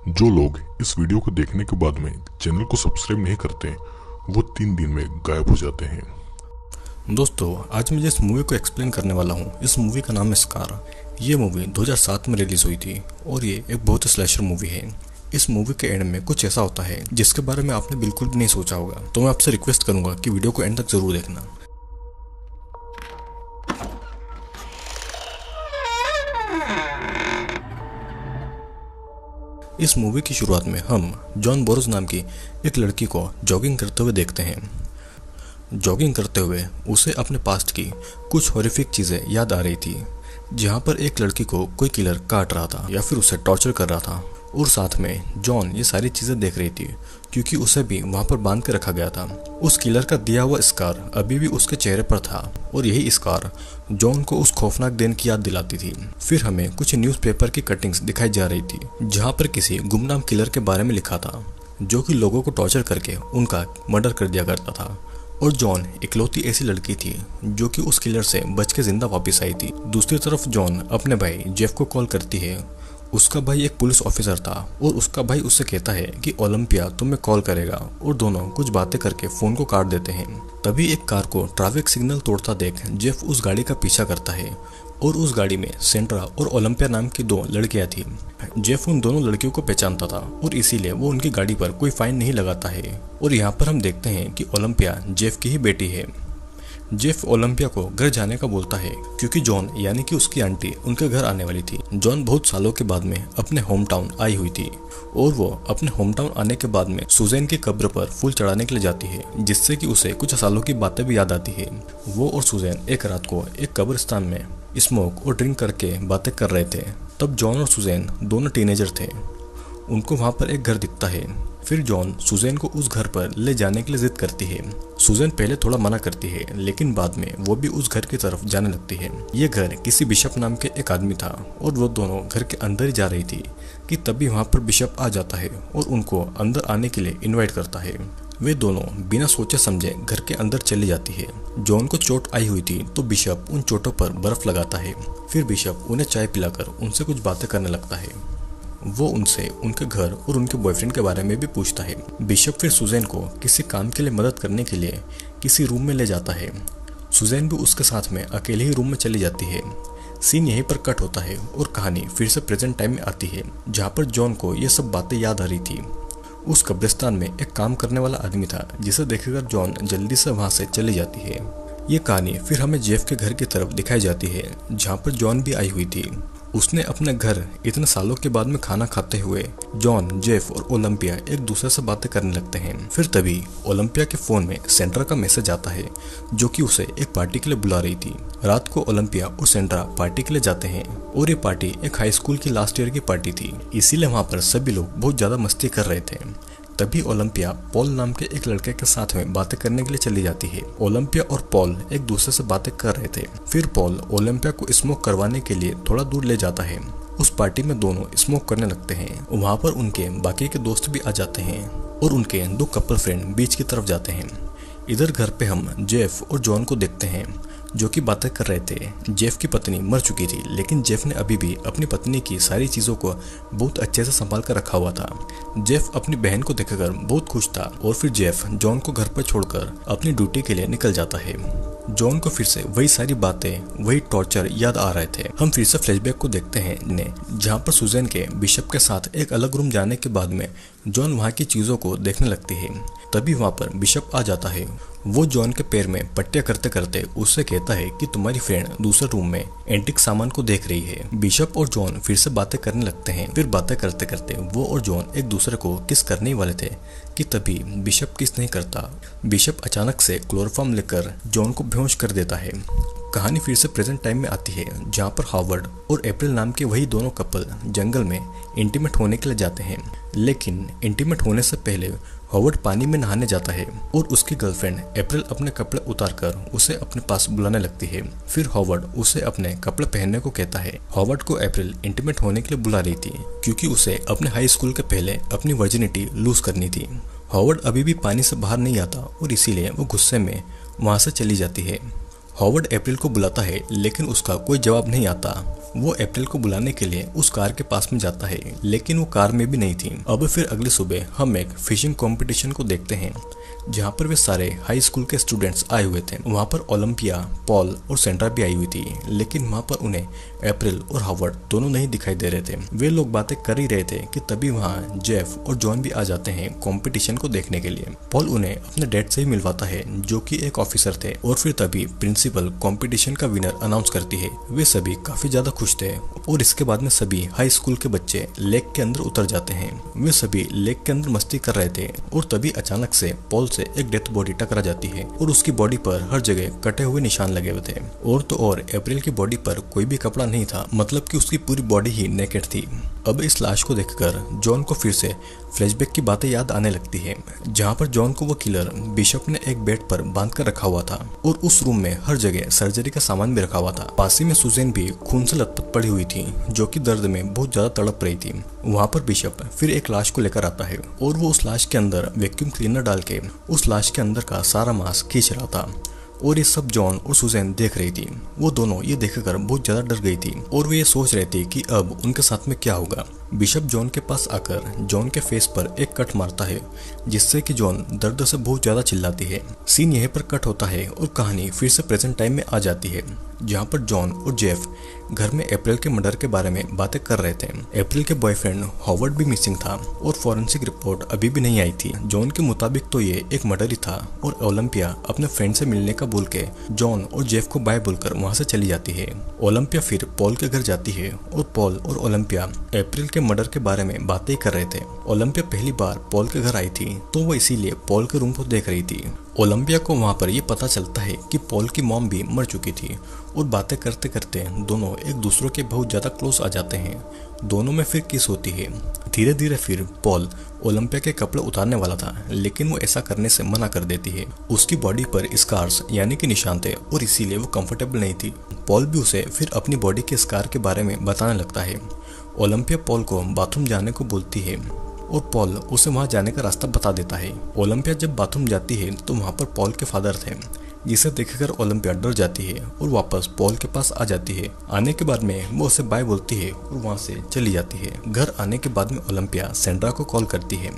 जो लोग इस वीडियो को देखने के बाद में चैनल को सब्सक्राइब नहीं करते वो 3 दिन में गायब हो जाते हैं। दोस्तों, आज मैं जिस मूवी को एक्सप्लेन करने वाला हूँ, इस मूवी का नाम है स्कार। ये मूवी 2007 में रिलीज हुई थी और ये एक बहुत ही स्लैशर मूवी है। इस मूवी के एंड में कुछ ऐसा होता है जिसके बारे में आपने बिल्कुल भी नहीं सोचा होगा। तो मैं आपसे रिक्वेस्ट करूंगा कि वीडियो को एंड तक जरूर देखना। इस मूवी की शुरुआत में हम जॉन बोरोज नाम की एक लड़की को जॉगिंग करते हुए देखते हैं। जॉगिंग करते हुए उसे अपने पास्ट की कुछ हॉरिफिक चीज़ें याद आ रही थी, जहाँ पर एक लड़की को कोई किलर काट रहा था या फिर उसे टॉर्चर कर रहा था। और साथ में जॉन ये सारी चीज़ें देख रही थी क्योंकि उसे भी वहाँ पर बांध के रखा गया था। उस किलर का दिया हुआ स्कार अभी भी उसके चेहरे पर था और यही स्कार जॉन को उस खौफनाक दिन की याद दिलाती थी। फिर हमें कुछ न्यूज़पेपर की कटिंग्स दिखाई जा रही थी जहाँ पर किसी गुमनाम किलर के बारे में लिखा था जो कि लोगों को टॉर्चर करके उनका मर्डर कर दिया करता था। और जॉन इकलौती ऐसी लड़की थी जो कि उस किलर से बच के जिंदा वापस आई थी। दूसरी तरफ जॉन अपने भाई जेफ को कॉल करती है। उसका भाई एक पुलिस ऑफिसर था और उसका भाई उससे कहता है कि ओलंपिया तुम्हें कॉल करेगा, और दोनों कुछ बातें करके फोन को काट देते हैं। तभी एक कार को ट्रैफिक सिग्नल तोड़ता देख जेफ उस गाड़ी का पीछा करता है और उस गाड़ी में सेंड्रा और ओलंपिया नाम की 2 लड़कियां थी। जेफ उन दोनों लड़कियों को पहचानता था और इसीलिए वो उनकी गाड़ी पर कोई फाइन नहीं लगाता है। और यहाँ पर हम देखते हैं कि ओलंपिया जेफ की ही बेटी है। जेफ ओलंपिया को घर जाने का बोलता है क्योंकि जॉन यानी कि उसकी आंटी उनके घर आने वाली थी। जॉन बहुत सालों के बाद में अपने होम टाउन आई हुई थी और वो अपने होम टाउन आने के बाद में सुजैन की कब्र पर फूल चढ़ाने के लिए जाती है, जिससे कि उसे कुछ सालों की बातें भी याद आती है। वो और सुजैन एक रात को एक कब्रिस्तान में स्मोक और ड्रिंक करके बातें कर रहे थे। तब जॉन और सुजैन दोनों टीनेजर थे। उनको वहाँ पर एक घर दिखता है। फिर जॉन सुजैन को उस घर पर ले जाने के लिए जिद करती है। सुजैन पहले थोड़ा मना करती है, लेकिन बाद में वो भी उस घर की तरफ जाने लगती है। ये घर किसी बिशप नाम के एक आदमी था और वो दोनों घर के अंदर ही जा रही थी कि तभी वहाँ पर बिशप आ जाता है और उनको अंदर आने के लिए इन्वाइट करता है। वे दोनों बिना सोचे समझे घर के अंदर चली जाती है। जॉन को चोट आई हुई थी तो बिशप उन चोटों पर बर्फ लगाता है। फिर बिशप उन्हें चाय पिलाकर उनसे कुछ बातें करने लगता है। वो उनसे उनके घर और उनके बॉयफ्रेंड के बारे में भी पूछता है। बिशप फिर सुजैन को किसी काम के लिए मदद करने के लिए किसी रूम में ले जाता है। सुजैन भी उसके साथ में अकेले ही रूम में चली जाती है। सीन यहीं पर कट होता है और कहानी फिर से प्रेजेंट टाइम में आती है, जहाँ पर जॉन को ये सब बातें याद आ रही थी। उस कब्रिस्तान में एक काम करने वाला आदमी था जिसे देखकर जॉन जल्दी से वहाँ से चली जाती है। ये कहानी फिर हमें जेफ के घर की तरफ दिखाई जाती है, जहाँ पर जॉन भी आई हुई थी। उसने अपने घर इतने सालों के बाद में खाना खाते हुए जॉन, जेफ और ओलंपिया एक दूसरे से बातें करने लगते हैं। फिर तभी ओलंपिया के फोन में सेंड्रा का मैसेज आता है जो कि उसे एक पार्टी के लिए बुला रही थी। रात को ओलंपिया और सेंड्रा पार्टी के लिए जाते हैं और ये पार्टी एक हाई स्कूल की लास्ट ईयर की पार्टी थी, इसीलिए वहाँ पर सभी लोग बहुत ज्यादा मस्ती कर रहे थे। तभी ओलंपिया पॉल नाम के एक लड़के के साथ में बातें करने के लिए चली जाती है। ओलंपिया और पॉल एक दूसरे से बातें कर रहे थे। फिर पॉल ओलंपिया को स्मोक करवाने के लिए थोड़ा दूर ले जाता है। उस पार्टी में दोनों स्मोक करने लगते हैं। वहाँ पर उनके बाकी के दोस्त भी आ जाते हैं और उनके 2 कपल फ्रेंड बीच की तरफ जाते हैं। इधर घर पे हम जेफ और जॉन को देखते हैं जो कि बातें कर रहे थे। जेफ की पत्नी मर चुकी थी, लेकिन जेफ ने अभी भी अपनी पत्नी की सारी चीज़ों को बहुत अच्छे से संभाल कर रखा हुआ था। जेफ अपनी बहन को देखकर बहुत खुश था और फिर जेफ जॉन को घर पर छोड़कर अपनी ड्यूटी के लिए निकल जाता है। जॉन को फिर से वही सारी बातें, वही टॉर्चर याद आ रहे थे। हम फिर से फ्लैशबैक को देखते हैं जहाँ पर सुजैन के बिशप के साथ एक अलग रूम जाने के बाद में जॉन वहाँ की चीज़ों को देखने लगती है। तभी वहाँ पर बिशप आ जाता है। वो जॉन के पैर में पट्टियां करते करते उससे कहता है कि तुम्हारी फ्रेंड दूसरे रूम में एंटिक सामान को देख रही है। बिशप और जॉन फिर से बातें करने लगते हैं। फिर बातें करते करते वो और जॉन एक दूसरे को किस करने ही वाले थे कि तभी बिशप किस नहीं करता। बिशप अचानक से क्लोरोफॉर्म लेकर जॉन को बेहोश कर देता है। कहानी फिर से प्रेजेंट टाइम में आती है, जहाँ पर हार्वर्ड और अप्रैल नाम के वही दोनों कपल जंगल में इंटीमेट होने के लिए जाते हैं। लेकिन इंटीमेट होने से पहले हार्वर्ड पानी में नहाने जाता है और उसकी गर्लफ्रेंड अप्रैल अपने कपड़े उतारकर उसे अपने पास बुलाने लगती है। फिर हार्वर्ड उसे अपने कपड़े पहनने को कहता है। हार्वर्ड को अप्रैल इंटीमेट होने के लिए बुला रही थी क्योंकि उसे अपने हाई स्कूल के पहले अपनी वर्जिनिटी लूज करनी थी। हार्वर्ड अभी भी पानी से बाहर नहीं आता और इसीलिए वो गुस्से में वहाँ से चली जाती है। हॉवर्ड अप्रैल को बुलाता है लेकिन उसका कोई जवाब नहीं आता। वो अप्रैल को बुलाने के लिए उस कार के पास में जाता है लेकिन वो कार में भी नहीं थी। अब फिर अगली सुबह हम एक फिशिंग कंपटीशन को देखते हैं जहाँ पर वे सारे हाई स्कूल के स्टूडेंट्स आए हुए थे। वहाँ पर ओलंपिया, पॉल और सेंड्रा भी आई हुई थी लेकिन वहाँ पर उन्हें अप्रैल और हॉवर्ड दोनों नहीं दिखाई दे रहे थे। वे लोग बातें कर ही रहे थे कि तभी वहाँ जेफ और जॉन भी आ जाते हैं कंपटीशन को देखने के लिए। पॉल उन्हें अपने डैड से ही मिलवाता है जो कि एक ऑफिसर थे और फिर तभी प्रिंसिपल कंपटीशन का विनर अनाउंस करती है। वे सभी काफी ज्यादा खुश थे और इसके बाद में सभी हाई स्कूल के बच्चे लेक के अंदर उतर जाते हैं। वे सभी लेक के अंदर मस्ती कर रहे थे और तभी अचानक से पॉल से एक डेथ बॉडी टकरा जाती है और उसकी बॉडी पर हर जगह कटे हुए निशान लगे हुए थे। और तो और अप्रैल की बॉडी पर कोई भी कपड़ा नहीं था, मतलब कि उसकी पूरी बॉडी ही नेकेड थी। अब इस लाश को देखकर जॉन को फिर से फ्लैशबैक की बातें याद आने लगती है जहाँ पर जॉन को वो किलर बिशप ने एक बेड पर बांध कर रखा हुआ था और उस रूम में हर जगह सर्जरी का सामान भी रखा हुआ था। पास ही में सुजैन भी खून से लथपथ पड़ी हुई थी जो कि दर्द में बहुत ज्यादा तड़प रही थी। वहाँ पर बिशप फिर एक लाश को लेकर आता है और वो उस लाश के अंदर वैक्यूम क्लीनर डाल के उस लाश के अंदर का सारा मांस खींच रहा था और ये सब जॉन और सुजैन देख रही थी। वो दोनों ये देखकर बहुत ज्यादा डर गई थी और वे ये सोच रहे थे कि अब उनके साथ में क्या होगा। बिशप जॉन के पास आकर जॉन के फेस पर एक कट मारता है जिससे कि जॉन दर्द से बहुत ज्यादा चिल्लाती है। सीन यहीं पर कट होता है और कहानी फिर से प्रेजेंट टाइम में आ जाती है जहाँ पर जॉन और जेफ घर में अप्रैल के मर्डर के बारे में बातें कर रहे थे। अप्रैल के बॉयफ्रेंड हॉवर्ड भी मिसिंग था और फॉरेंसिक रिपोर्ट अभी भी नहीं आई थी। जॉन के मुताबिक तो ये एक मर्डर ही था और ओलंपिया अपने फ्रेंड से मिलने का बोल के जॉन और जेफ को बाय बोलकर वहाँ से चली जाती है। ओलंपिया फिर पॉल के घर जाती है और पॉल और ओलंपिया अप्रैल के मर्डर के बारे में बातें कर रहे थे। ओलंपिया पहली बार पॉल के घर आई थी तो वो इसीलिए पॉल के रूम को देख रही थी। ओलंपिया को वहाँ पर ये पता चलता है कि पॉल की मॉम भी मर चुकी थी और बातें करते करते दोनों एक दूसरे के बहुत ज्यादा क्लोज आ जाते हैं। दोनों में फिर किस होती है। धीरे धीरे फिर पॉल ओलंपिया के कपड़े उतारने वाला था लेकिन वो ऐसा करने से मना कर देती है। उसकी बॉडी पर स्कार्स यानी कि निशान थे और इसीलिए वो कंफर्टेबल नहीं थी। पॉल भी उसे फिर अपनी बॉडी के स्कार के बारे में बताने लगता है। ओलंपिया पॉल को बाथरूम जाने को बोलती है और पॉल उसे वहां जाने का रास्ता बता देता है। ओलंपिया जब बाथरूम जाती है तो वहां पर पॉल के फादर थे जिसे देखकर ओलंपिया डर जाती है और वापस पॉल के पास आ जाती है। आने के बाद में वो उसे बाय बोलती है और वहां से चली जाती है। घर आने के बाद में ओलंपिया सेंड्रा को कॉल करती है।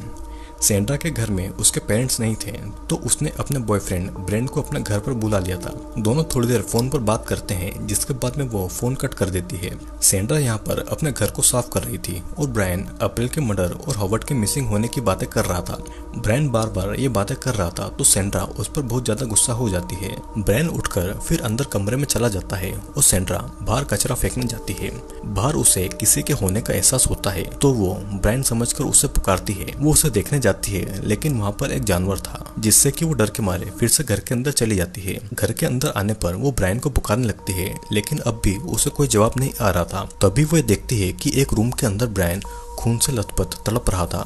सेंड्रा के घर में उसके पेरेंट्स नहीं थे तो उसने अपने बॉयफ्रेंड ब्रेंड को अपने घर पर बुला लिया था। दोनों थोड़ी देर फोन पर बात करते हैं जिसके बाद में वो फोन कट कर देती है। सेंड्रा यहाँ पर अपने घर को साफ कर रही थी और ब्रायन अप्रैल के मर्डर और हॉवर्ड के मिसिंग होने की बातें कर रहा था। ब्रायन बार बार ये बातें कर रहा था तो सेंड्रा उस पर बहुत ज्यादा गुस्सा हो जाती है। ब्रायन उठकर फिर अंदर कमरे में चला जाता है और सेंड्रा बाहर कचरा फेंकने जाती है। बाहर उसे किसी के होने का एहसास होता है तो वो ब्रायन समझकर उसे पुकारती है। वो उसे देखने जाती है लेकिन वहाँ पर एक जानवर था जिससे कि वो डर के मारे फिर से घर के अंदर चली जाती है। घर के अंदर आने पर वो ब्रायन को पुकारने लगती है लेकिन अब भी उसे कोई जवाब नहीं आ रहा था। तभी वो देखती है कि एक रूम के अंदर ब्रायन खून से लथपथ तड़प रहा था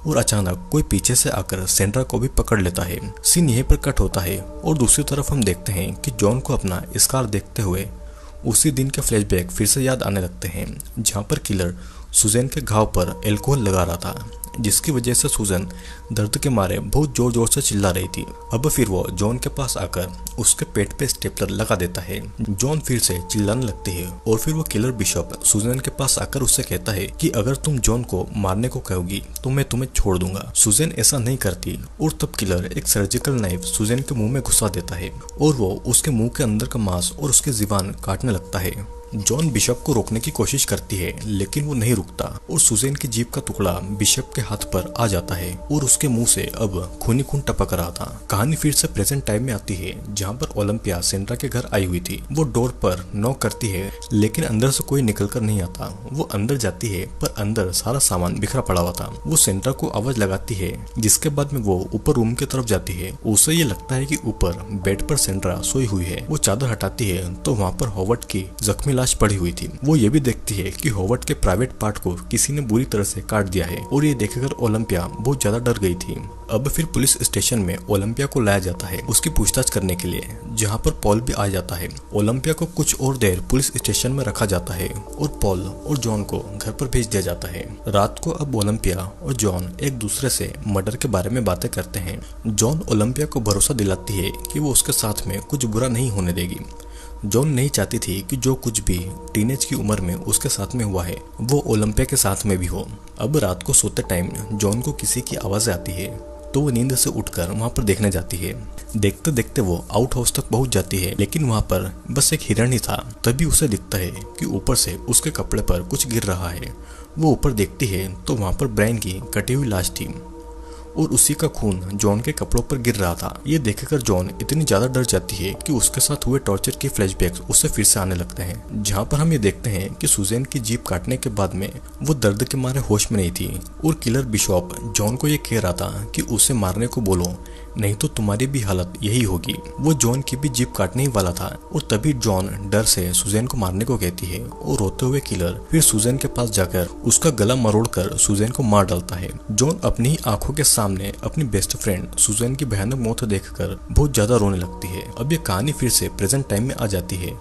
और अचानक कोई पीछे से आकर सेंड्रा को भी पकड़ लेता है। सीन यहीं पर कट होता है और दूसरी तरफ हम देखते हैं कि जॉन को अपना स्कार देखते हुए उसी दिन के फ्लैशबैक फिर से याद आने लगते हैं जहाँ पर किलर सुजैन के घाव पर अल्कोहल लगा रहा था जिसकी वजह से सुजैन दर्द के मारे बहुत जोर जोर से चिल्ला रही थी। अब फिर वो जॉन के पास आकर उसके पेट पे स्टेपलर लगा देता है। जॉन फिर से चिल्लाने लगती है और फिर वो किलर बिशप सुजैन के पास आकर उससे कहता है कि अगर तुम जॉन को मारने को कहोगी तो मैं तुम्हें छोड़ दूंगा। सुजैन ऐसा नहीं करती और तब किलर एक सर्जिकल नाइफ सुजैन के मुंह में घुसा देता है और वो उसके मुंह के अंदर का मांस और उसके जीवान काटने लगता है। जॉन बिशप को रोकने की कोशिश करती है लेकिन वो नहीं रुकता और सुजैन की जीभ का टुकड़ा बिशप के हाथ पर आ जाता है और उसके मुंह से अब खूनी खून टपक रहा था। कहानी फिर से प्रेजेंट टाइम में आती है जहाँ पर ओलंपिया सेंड्रा के घर आई हुई थी। वो डोर पर नॉक करती है लेकिन अंदर से कोई निकल कर नहीं आता। वो अंदर जाती है पर अंदर सारा सामान बिखरा पड़ा हुआ था। वो सेंड्रा को आवाज लगाती है जिसके बाद में वो ऊपर रूम की तरफ जाती है। उसे ये लगता है कि ऊपर बेड पर सेंड्रा सोई हुई है। वो चादर हटाती है तो वहाँ पर हॉवर्ड की जख्मी लाश पड़ी हुई थी। वो ये भी देखती है कि हॉवर्ड के प्राइवेट पार्ट को किसी ने बुरी तरह से काट दिया है और ये देखकर ओलंपिया बहुत ज्यादा डर गई थी। अब फिर पुलिस स्टेशन में ओलंपिया को लाया जाता है उसकी पूछताछ करने के लिए, जहाँ पर पॉल भी आ जाता है। ओलंपिया को कुछ और देर पुलिस स्टेशन में रखा जाता है और पॉल और जॉन को घर पर भेज दिया जाता है। रात को अब ओलंपिया और जॉन एक दूसरे से मर्डर के बारे में बातें करते हैं। जॉन ओलंपिया को भरोसा दिलाती है कि वो उसके साथ में कुछ बुरा नहीं होने देगी। जॉन नहीं चाहती थी कि जो कुछ भी टीनेज की उम्र में उसके साथ में हुआ है वो ओलंपिया के साथ में भी हो। अब रात को सोते टाइम जॉन को किसी की आवाज आती है तो वो नींद से उठकर वहां पर देखने जाती है। देखते देखते वो आउट हाउस तक पहुंच जाती है, लेकिन वहां पर बस एक हिरण ही था। तभी उसे दिखता है कि ऊपर से उसके कपड़े पर कुछ गिर रहा है। वो ऊपर देखती है तो वहां पर ब्रायन की कटी हुई लाश थी और उसी का खून जॉन के कपड़ों पर गिर रहा था। ये देखकर जॉन इतनी ज्यादा डर जाती है कि उसके साथ हुए टॉर्चर के फ्लैशबैक्स उसे फिर से आने लगते हैं, जहाँ पर हम ये देखते हैं कि सुजैन की जीभ काटने के बाद में वो दर्द के मारे होश में नहीं थी और किलर बिशॉप जॉन को ये कह रहा था कि उसे मारने को बोलो, नहीं तो तुम्हारी भी हालत यही होगी। वो जॉन की भी जीभ काटने ही वाला था और तभी जॉन डर से सुजैन को मारने को कहती है और रोते हुए किलर फिर सुजैन के पास जाकर उसका गला मरोड़कर सुजैन को मार डालता है। जॉन अपनी ही आंखों के सामने अपनी बेस्ट फ्रेंड सुजैन की भयानक मौत देखकर बहुत ज्यादा रोने लगती है। अब ये कहानी फिर से प्रेजेंट टाइम में आ जाती है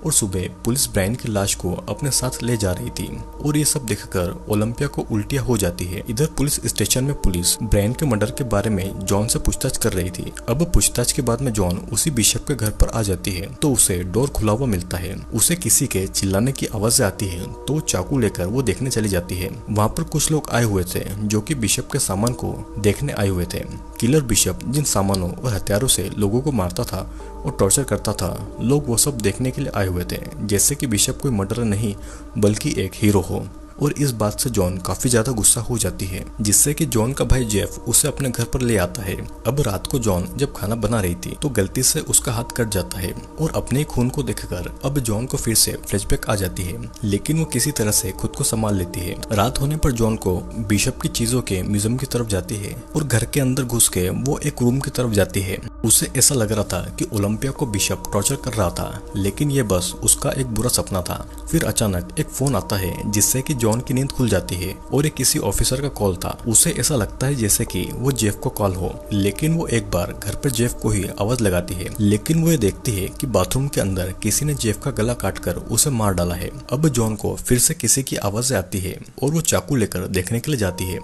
और सुबह पुलिस ब्रायन की लाश को अपने साथ ले जा रही थी और ये सब देखकर ओलंपिया को उल्टियां हो जाती है। इधर पुलिस स्टेशन में पुलिस ब्रायन के मर्डर के बारे में जॉन से पूछताछ कर रही थी। अब पूछताछ के बाद में जॉन उसी बिशप के घर पर आ जाती है तो उसे डोर खुला हुआ मिलता है। उसे किसी के चिल्लाने की आवाज आती है तो चाकू लेकर वो देखने चली जाती है। वहाँ पर कुछ लोग आए हुए थे जो कि बिशप के सामान को देखने आए हुए थे। किलर बिशप जिन सामानों और हथियारों से लोगों को मारता था और टॉर्चर करता था, लोग वो सब देखने के लिए आए हुए थे, जैसे कि बिशप कोई मर्डरर नहीं बल्कि एक हीरो हो। और इस बात से जॉन काफी ज्यादा गुस्सा हो जाती है, जिससे कि जॉन का भाई जेफ उसे अपने घर पर ले आता है। अब रात को जॉन जब खाना बना रही थी तो गलती से उसका हाथ कट जाता है और अपने खून को देखकर अब जॉन को फिर से फ्लैशबैक आ जाती है, लेकिन वो किसी तरह से खुद को संभाल लेती है। रात होने पर जॉन को बिशप की चीजों के म्यूजियम की तरफ जाती है और घर के अंदर घुस के वो एक रूम की तरफ जाती है। उसे ऐसा लग रहा था कि ओलंपिया को बिशप टॉर्चर कर रहा था, लेकिन ये बस उसका एक बुरा सपना था। फिर अचानक एक फोन आता है जिससे कि जॉन की नींद खुल जाती है और ये किसी ऑफिसर का कॉल था। उसे ऐसा लगता है जैसे कि वो जेफ को कॉल हो, लेकिन वो एक बार घर पर जेफ को ही आवाज लगाती है, लेकिन वो ये देखती है कि बाथरूम के अंदर किसी ने जेफ का गला काटकर उसे मार डाला है। अब जॉन को फिर से किसी की आवाज आती है और वो चाकू लेकर देखने के लिए जाती है।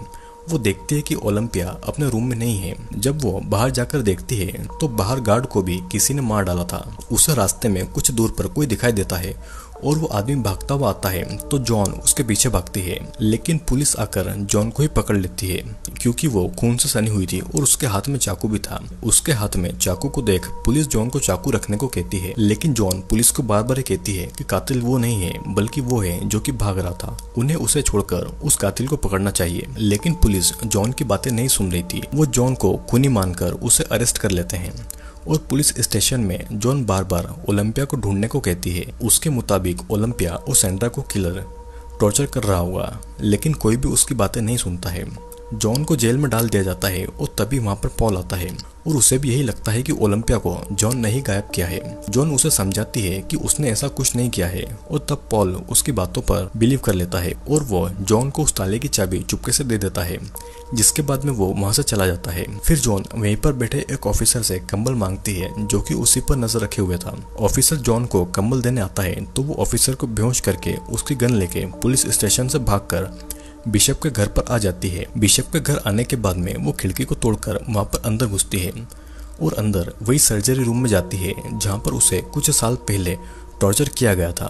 वो देखती है कि ओलंपिया अपने रूम में नहीं है। जब वो बाहर जाकर देखती है तो बाहर गार्ड को भी किसी ने मार डाला था। उसे रास्ते में कुछ दूर पर कोई दिखाई देता है और वो आदमी भागता हुआ आता है तो जॉन उसके पीछे भागती है, लेकिन पुलिस आकर जॉन को ही पकड़ लेती है क्योंकि वो खून से सनी हुई थी और उसके हाथ में चाकू भी था। उसके हाथ में चाकू को देख पुलिस जॉन को चाकू रखने को कहती है, लेकिन जॉन पुलिस को बार बार कहती है कि कातिल वो नहीं है बल्कि वो है जो कि भाग रहा था, उन्हें उसे छोड़कर उस कातिल को पकड़ना चाहिए। लेकिन पुलिस जॉन की बातें नहीं सुन रही थी। वो जॉन को खूनी मानकर उसे अरेस्ट कर लेते हैं और पुलिस स्टेशन में जॉन बार बार ओलंपिया को ढूंढने को कहती है। उसके मुताबिक ओलंपिया और सैंड्रा को किलर टॉर्चर कर रहा होगा, लेकिन कोई भी उसकी बातें नहीं सुनता है। जॉन को जेल में डाल दिया जाता है और तभी वहां पर पॉल आता है और उसे भी यही लगता है कि ओलंपिया को जॉन ने ही गायब किया है। जॉन उसे समझाती है कि उसने ऐसा कुछ नहीं किया है और तब पॉल उसकी बातों पर बिलीव कर लेता है और वो जॉन को उस ताले की चाबी चुपके से दे देता है, जिसके बाद में वो वहां से चला जाता है। फिर जॉन वहीं पर बैठे एक ऑफिसर से कंबल मांगती है जो कि उसी पर नजर रखे हुए था। ऑफिसर जॉन को कंबल देने आता है तो वो ऑफिसर को बेहोश करके उसकी गन लेके पुलिस स्टेशन से भागकर बिशप के घर पर आ जाती है। बिशप के घर आने के बाद में वो खिड़की को तोड़कर वहां पर अंदर घुसती है और अंदर वही सर्जरी रूम में जाती है जहां पर उसे कुछ साल पहले टॉर्चर किया गया था।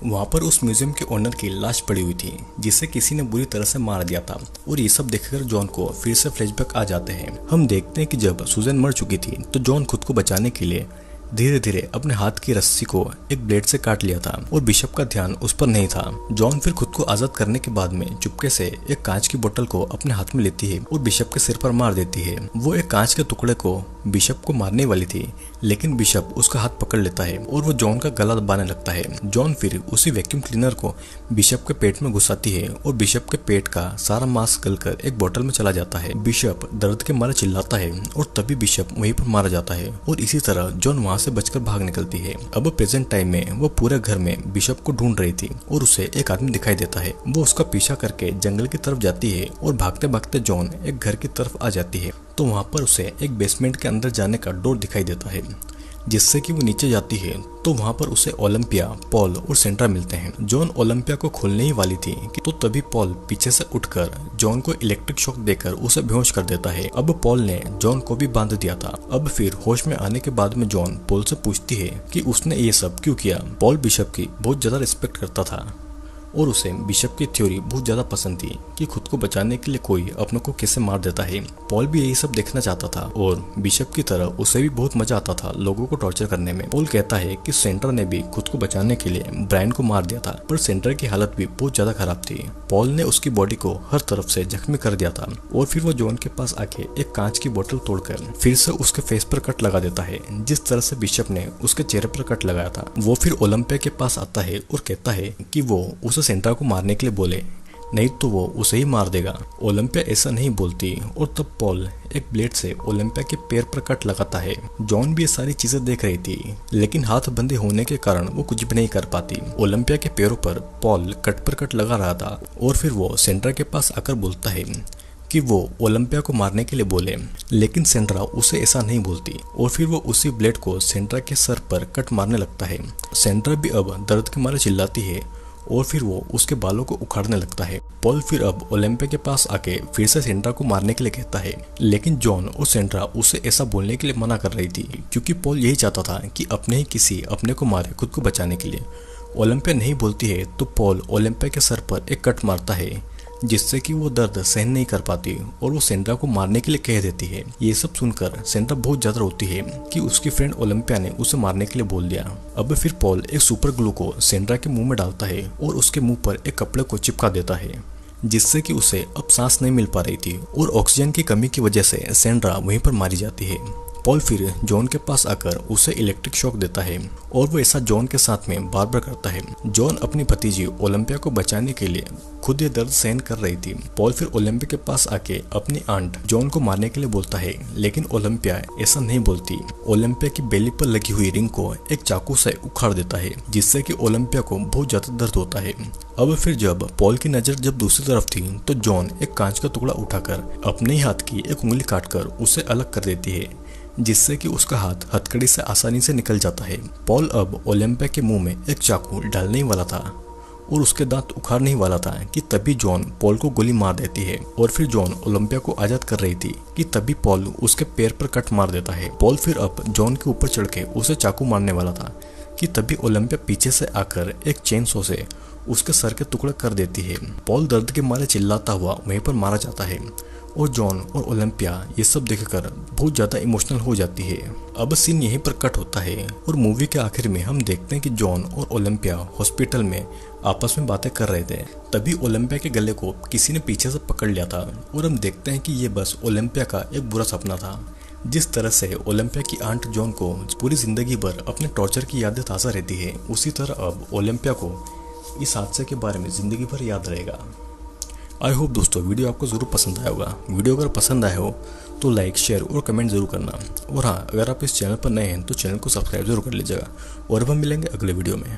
वहां पर उस म्यूजियम के ओनर की लाश पड़ी हुई थी जिसे किसी ने बुरी तरह से मार दिया था और ये सब देखकर जॉन को फिर से फ्लैशबैक आ जाते हैं। हम देखते हैं कि जब सुजैन मर चुकी थी तो जॉन खुद को बचाने के लिए धीरे धीरे अपने हाथ की रस्सी को एक ब्लेड से काट लिया था और बिशप का ध्यान उस पर नहीं था। जॉन फिर खुद को आजाद करने के बाद में चुपके से एक कांच की बोतल को अपने हाथ में लेती है और बिशप के सिर पर मार देती है। वो एक कांच के टुकड़े को बिशप को मारने वाली थी, लेकिन बिशप उसका हाथ पकड़ लेता है और वो जॉन का गला दबाने लगता है। जॉन फिर उसी वैक्यूम क्लीनर को बिशप के पेट में घुसाती है और बिशप के पेट का सारा मांस गलकर एक बोतल में चला जाता है। बिशप दर्द के मारे चिल्लाता है और तभी बिशप वहीं पर मारा जाता है और इसी तरह जॉन वहां से बचकर भाग निकलती है। अब प्रेजेंट टाइम में वो पूरे घर में बिशप को ढूंढ रही थी और उसे एक आदमी दिखाई देता है। वो उसका पीछा करके जंगल की तरफ जाती है और भागते भागते जॉन एक घर की तरफ आ जाती है तो वहां पर उसे एक बेसमेंट के अंदर जाने का डोर दिखाई देता है, जिससे कि वो नीचे जाती है तो वहां पर उसे ओलंपिया, पॉल और सेंड्रा मिलते हैं। जॉन ओलंपिया को खोलने ही वाली थी कि तो तभी पॉल पीछे से उठकर जॉन को इलेक्ट्रिक शॉक देकर उसे बेहोश कर देता है। अब पॉल ने जॉन को भी बांध दिया था। अब फिर होश में आने के बाद में जॉन पॉल से पूछती है कि उसने ये सब क्यों किया। पॉल बिशप की बहुत ज्यादा रिस्पेक्ट करता था और उसे बिशप की थ्योरी बहुत ज्यादा पसंद थी कि खुद को बचाने के लिए कोई अपनों को कैसे मार देता है। पॉल भी यही सब देखना चाहता था और बिशप की तरह उसे भी बहुत मजा आता था लोगों को टॉर्चर करने में। पॉल कहता है कि सेंट्रा ने भी खुद को बचाने के लिए ब्रायन को मार दिया था, पर सेंट्रा की हालत भी बहुत ज्यादा खराब थी। पॉल ने उसकी बॉडी को हर तरफ से जख्मी कर दिया था और फिर वो जॉन के पास आके एक कांच की बोतल तोड़कर फिर से उसके फेस पर कट लगा देता है, जिस तरह से बिशप ने उसके चेहरे पर कट लगाया था। वो फिर ओलंपिया के पास आता है और कहता है कि वो उसे सेंट्रा को मारने के लिए बोले, नहीं तो वो उसे ही मार देगा। ओलंपिया ऐसा नहीं बोलती और तब पॉल एक ब्लेड से ओलंपिया के पैर पर कट लगाता है। जॉन भी ये सारी चीजें देख रही थी, लेकिन हाथ बंधे होने के कारण वो कुछ भी नहीं कर पाती। ओलंपिया के पैरों पर पॉल कट पर कट लगा रहा था और फिर वो सेंट्रा के पास आकर बोलता है कि वो ओलंपिया को मारने के लिए बोले, लेकिन सेंट्रा उसे ऐसा नहीं बोलती और फिर वो उसी ब्लेड को सेंट्रा के सर पर कट मारने लगता है। सेंट्रा भी अब दर्द के मारे चिल्लाती है और फिर वो उसके बालों को उखाड़ने लगता है। पॉल फिर अब ओलंपिया के पास आके फिर से सेंट्रा को मारने के लिए कहता है, लेकिन जॉन और सेंट्रा उसे ऐसा बोलने के लिए मना कर रही थी क्योंकि पॉल यही चाहता था कि अपने ही किसी अपने को मारे खुद को बचाने के लिए। ओलंपिया नहीं बोलती है तो पॉल ओलंपिया के सर पर एक कट मारता है, जिससे कि वो दर्द सहन नहीं कर पाती और वो सेंट्रा को मारने के लिए कह देती है। ये सब सुनकर सेंट्रा बहुत ज्यादा रोती है कि उसकी फ्रेंड ओलंपिया ने उसे मारने के लिए बोल दिया। अब फिर पॉल एक सुपर ग्लू को सेंट्रा के मुंह में डालता है और उसके मुंह पर एक कपड़े को चिपका देता है, जिससे कि उसे अब सांस नहीं मिल पा रही थी और ऑक्सीजन की कमी की वजह से सेंट्रा वहीं पर मारी जाती है। पॉल फिर जॉन के पास आकर उसे इलेक्ट्रिक शॉक देता है और वो ऐसा जॉन के साथ में बार बार करता है। जॉन अपनी भतीजी ओलंपिया को बचाने के लिए खुद ये दर्द सहन कर रही थी। पॉल फिर ओलंपिया के पास आके अपनी आंट जॉन को मारने के लिए बोलता है, लेकिन ओलंपिया ऐसा नहीं बोलती। ओलंपिया की बेली पर लगी हुई रिंग को एक चाकू से उखाड़ देता है, जिससे कि ओलंपिया को बहुत ज्यादा दर्द होता है। अब फिर जब पॉल की नजर जब दूसरी तरफ थी तो जॉन एक कांच का टुकड़ा उठाकर अपने ही हाथ की एक उंगली काटकर उसे अलग कर देती है, जिससे कि उसका हाथ हथकड़ी से आसानी से निकल जाता है। पॉल अब ओलंपिया के मुंह में एक चाकू डालने ही वाला था और उसके दांत उखाड़ने ही वाला था कि तभी जॉन पॉल को गोली मार देती है और फिर जॉन ओलंपिया को आजाद कर रही थी कि तभी पॉल उसके पैर पर कट मार देता है। पॉल फिर अब जॉन के ऊपर चढ़ के उसे चाकू मारने वाला था कि तभी ओलंपिया पीछे से आकर एक चेन सो से उसके सर के टुकड़े कर देती है। पॉल दर्द के मारे चिल्लाता हुआ वहीं पर मारा जाता है और जॉन और ओलंपिया ये सब देखकर बहुत ज्यादा इमोशनल हो जाती है। अब सीन यहीं पर कट होता है और मूवी के आखिर में हम देखते हैं कि जॉन और ओलंपिया हॉस्पिटल में आपस में बातें कर रहे थे। तभी ओलंपिया के गले को किसी ने पीछे से पकड़ लिया था और हम देखते हैं कि ये बस ओलंपिया का एक बुरा सपना था। जिस तरह से ओलंपिया की आंट जॉन को पूरी जिंदगी भर अपने टॉर्चर की यादें ताज़ा रहती है, उसी तरह अब ओलंपिया को इस हादसे के बारे में जिंदगी भर याद रहेगा। आई होप दोस्तों वीडियो आपको ज़रूर पसंद आया होगा। वीडियो अगर पसंद आया हो तो लाइक, शेयर और कमेंट जरूर करना। और हाँ, अगर आप इस चैनल पर नए हैं तो चैनल को सब्सक्राइब जरूर कर लीजिएगा। और अब हम मिलेंगे अगले वीडियो में।